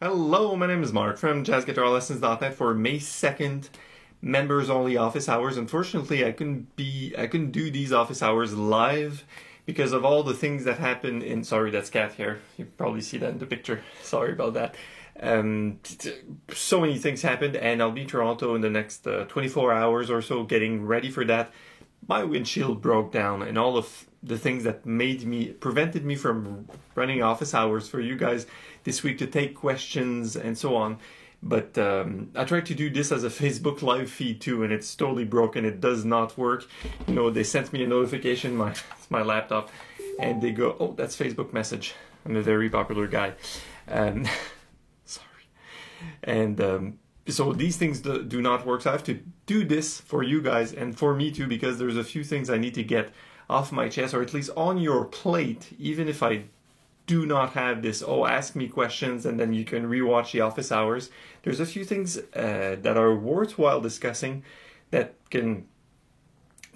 Hello, my name is Mark from JazzGuitarLessons.net for May 2nd, members only office hours. Unfortunately, I couldn't do these office hours live because of all the things that happened in, sorry, that's cat hair. You probably see that in the picture. Sorry about that. So many things happened, and I'll be in Toronto in the next 24 hours or so getting ready for that. My windshield broke down, and all of the things that prevented me from running office hours for you guys this week to take questions and so on. But I tried to do this as a Facebook live feed too, and it's totally broken. It does not work. You know, they sent me a notification, my laptop, and they go, "Oh, that's Facebook message. I'm a very popular guy." Sorry. And so these things do not work. So I have to do this for you guys and for me too, because there's a few things I need to get off my chest, or at least on your plate, even if I do not have this, ask me questions and then you can rewatch the office hours. There's a few things that are worthwhile discussing that can,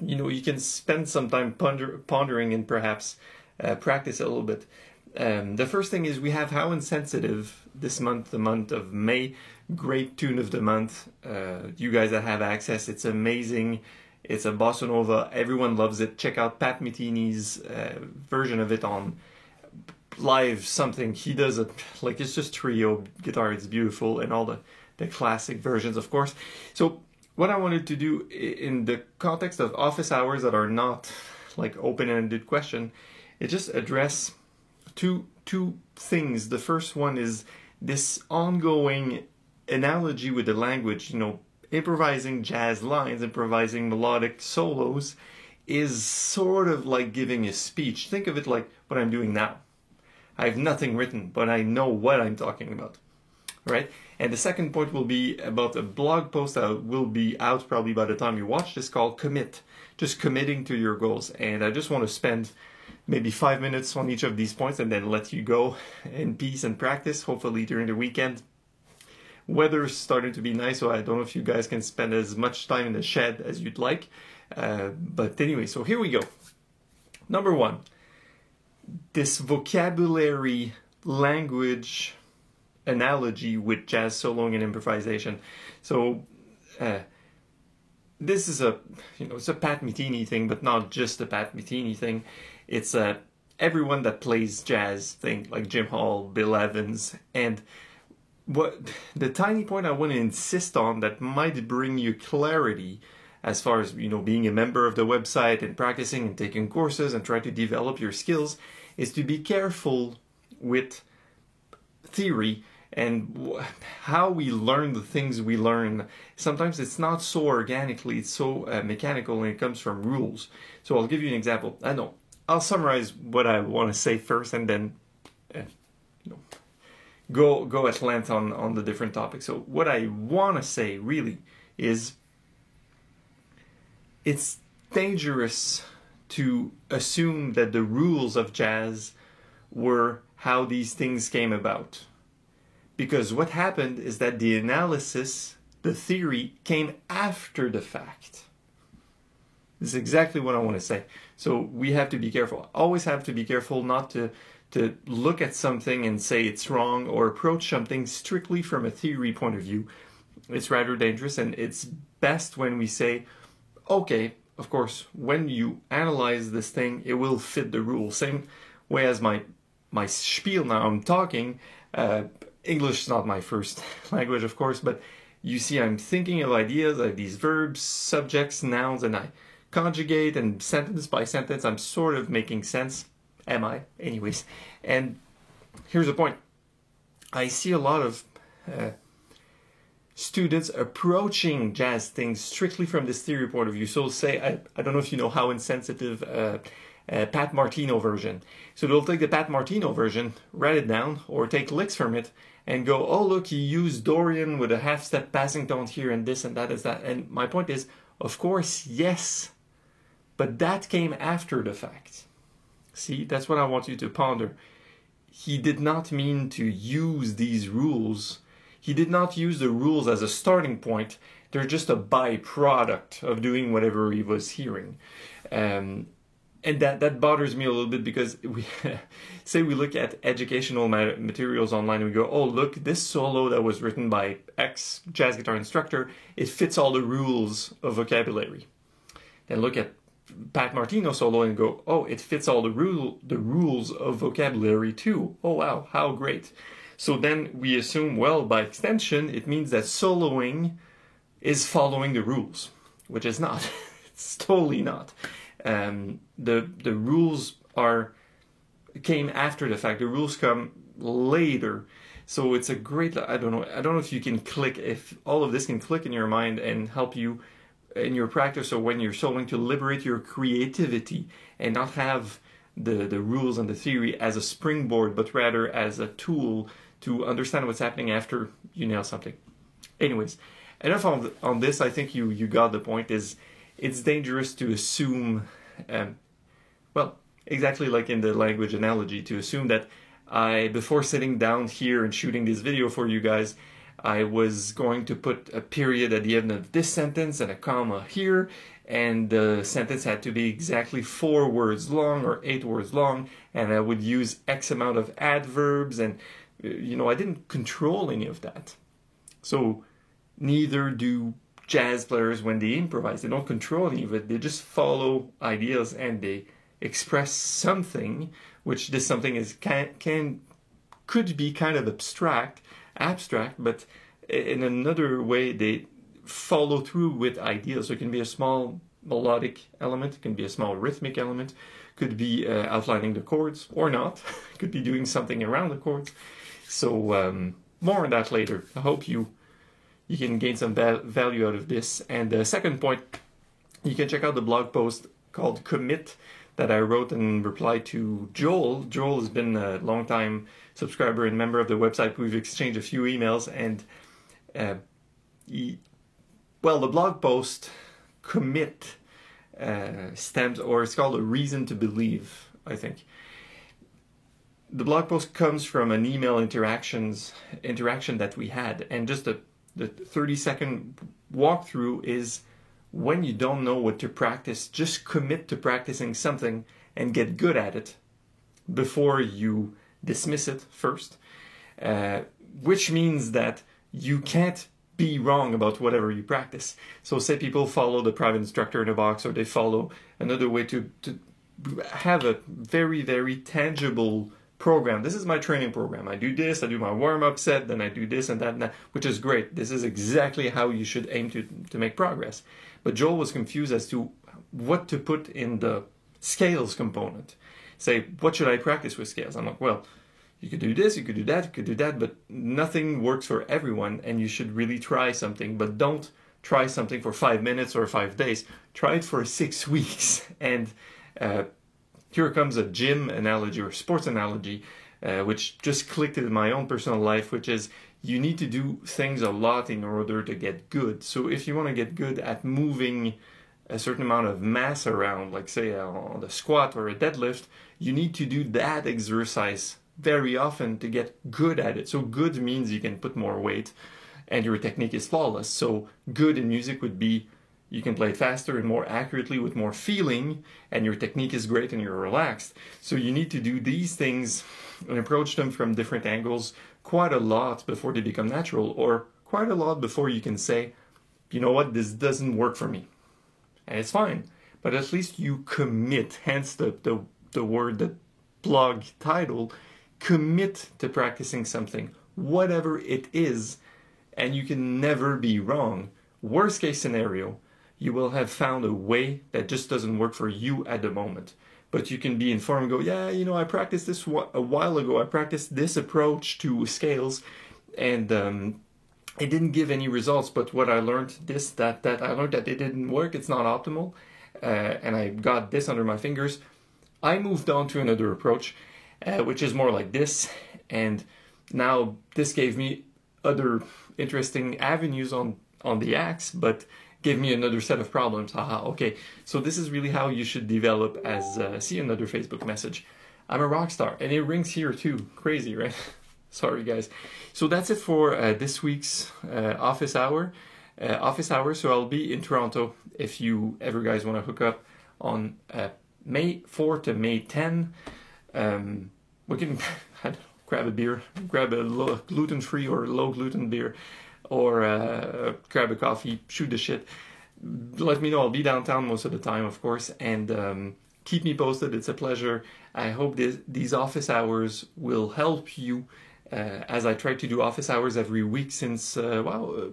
you can spend some time pondering and perhaps practice a little bit. The first thing is we have How Insensitive this month, the month of May. Great tune of the month. You guys that have access, it's amazing. It's a bossa nova. Everyone loves it. Check out Pat Metheny's version of it on live something. He does it like it's just trio guitar. It's beautiful, and all the classic versions, of course. So what I wanted to do in the context of office hours that are not like open-ended question, is just address two things. The first one is this ongoing analogy with the language. Improvising jazz lines, improvising melodic solos is sort of like giving a speech. Think of it like what I'm doing now. I have nothing written, but I know what I'm talking about, right? And the second point will be about a blog post that will be out probably by the time you watch this, called Commit. Just committing to your goals. And I just want to spend maybe 5 minutes on each of these points and then let you go in peace and practice, hopefully during the weekend. Weather's starting to be nice, so I don't know if you guys can spend as much time in the shed as you'd like. But anyway, so here we go. Number one, this vocabulary language analogy with jazz soloing and improvisation. So this is it's a Pat Metheny thing, but not just a Pat Metheny thing. It's everyone that plays jazz thing, like Jim Hall, Bill Evans, and what the tiny point I want to insist on that might bring you clarity as far as being a member of the website and practicing and taking courses and try to develop your skills, is to be careful with theory and how we learn the things we learn. Sometimes it's not so organically, it's so mechanical, and it comes from rules. So I'll give you an example. I'll summarize what I want to say first, and then go at length on the different topics. So what I want to say really is it's dangerous to assume that the rules of jazz were how these things came about. Because what happened is that the analysis, the theory, came after the fact. This is exactly what I want to say. So we have to be careful. Always have to be careful not to look at something and say it's wrong, or approach something strictly from a theory point of view. It's rather dangerous, and it's best when we say, okay, of course, when you analyze this thing, it will fit the rules. Same way as my spiel now, I'm talking. English is not my first language, of course, but you see I'm thinking of ideas, I have these verbs, subjects, nouns, and I conjugate, and sentence by sentence, I'm sort of making sense. Am I? Anyways. And here's the point. I see a lot of students approaching jazz things strictly from this theory point of view. So say, I don't know if you know How Insensitive, Pat Martino version. So they'll take the Pat Martino version, write it down, or take licks from it, and go, oh look, he used Dorian with a half-step passing tone here, and this and that is that. And my point is, of course, yes, but that came after the fact. See, that's what I want you to ponder. He did not mean to use these rules. He did not use the rules as a starting point. They're just a byproduct of doing whatever he was hearing. and that bothers me a little bit, because we say we look at educational materials online and we go, oh, look, this solo that was written by X jazz guitar instructor, it fits all the rules of vocabulary. Then look at Pat Martino solo and go, oh, it fits all the rules of vocabulary too. Oh wow, how great. So then we assume, well, by extension, it means that soloing is following the rules, which is not. It's totally not. The rules came after the fact. The rules come later. So it's a great, I don't know if you can click, if all of this can click in your mind and help you in your practice, or when you're soloing, to liberate your creativity and not have the rules and the theory as a springboard, but rather as a tool to understand what's happening after you nail something. Anyways, enough on this. I think you got the point. It's dangerous to assume, well, exactly like in the language analogy, to assume that before sitting down here and shooting this video for you guys, I was going to put a period at the end of this sentence and a comma here, and the sentence had to be exactly 4 words long or 8 words long, and I would use X amount of adverbs, and I didn't control any of that. So neither do jazz players when they improvise. They don't control any of it. They just follow ideas and they express something, which this something is could be kind of abstract, but in another way they follow through with ideas. So it can be a small melodic element, it can be a small rhythmic element, could be outlining the chords or not, could be doing something around the chords. So more on that later. I hope you can gain some value out of this. And the second point, you can check out the blog post called Commit that I wrote in reply to Joel. Joel has been a long-time subscriber and member of the website. We've exchanged a few emails, and the blog post Commit stems, or it's called A Reason to Believe, I think. The blog post comes from an email interaction that we had, and just the 30-second walkthrough is, when you don't know what to practice, just commit to practicing something and get good at it before you dismiss it first, which means that you can't be wrong about whatever you practice. So say people follow the private instructor in a box, or they follow another way to have a very, very tangible program. This is my training program. I do this, I do my warm-up set, then I do this and that and that, which is great. This is exactly how you should aim to make progress. But Joel was confused as to what to put in the scales component. Say, what should I practice with scales? I'm like, well, you could do this, you could do that, you could do that, but nothing works for everyone, and you should really try something, but don't try something for 5 minutes or 5 days. Try it for 6 weeks. And here comes a gym analogy or sports analogy, which just clicked in my own personal life, which is, you need to do things a lot in order to get good. So if you want to get good at moving a certain amount of mass around, like say on the squat or a deadlift, you need to do that exercise very often to get good at it. So good means you can put more weight and your technique is flawless. So good in music would be, you can play it faster and more accurately with more feeling, and your technique is great and you're relaxed. So you need to do these things and approach them from different angles quite a lot before they become natural, or quite a lot before you can say, you know what, this doesn't work for me. And it's fine, but at least you commit, hence the word, the blog title, commit to practicing something, whatever it is, and you can never be wrong. Worst case scenario, you will have found a way that just doesn't work for you at the moment. But you can be informed and go, yeah, I practiced this a while ago. I practiced this approach to scales, and it didn't give any results. But what I learned, I learned that it didn't work. It's not optimal. And I got this under my fingers. I moved on to another approach, which is more like this. And now this gave me other interesting avenues on the axe, but give me another set of problems. Haha, okay. So this is really how you should develop as, see another Facebook message. I'm a rock star, and it rings here too. Crazy, right? Sorry, guys. So that's it for this week's office hour. So I'll be in Toronto if you ever guys want to hook up on May 4 to May 10. We can I don't know, grab a beer, grab a gluten-free or low-gluten beer, or grab a coffee, shoot the shit. Let me know. I'll be downtown most of the time, of course, and keep me posted. It's a pleasure. I hope these office hours will help you as I try to do office hours every week since,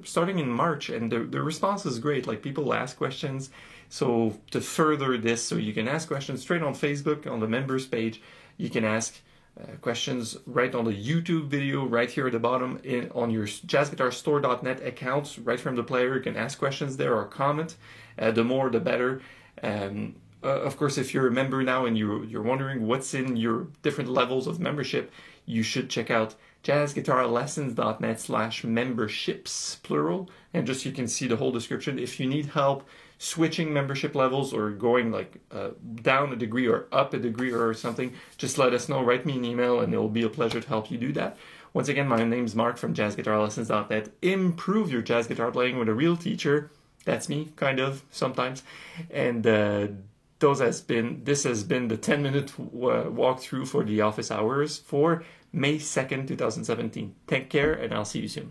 starting in March, and the response is great. Like, people ask questions. So to further this, so you can ask questions straight on Facebook, on the members page. You can ask questions right on the YouTube video, right here at the bottom, on your jazzguitarstore.net accounts, right from the player. You can ask questions there or comment. The more, the better. Of course, if you're a member now and you're wondering what's in your different levels of membership, you should check out jazzguitarlessons.net/memberships, plural, and just you can see the whole description. If you need help switching membership levels or going down a degree or up a degree or something, just let us know. Write me an email and it will be a pleasure to help you do that. Once again, my name's Mark from jazzguitarlessons.net. Improve your jazz guitar playing with a real teacher. That's me, kind of, sometimes. And this has been the 10-minute walkthrough for the office hours for May 2nd, 2017. Take care, and I'll see you soon.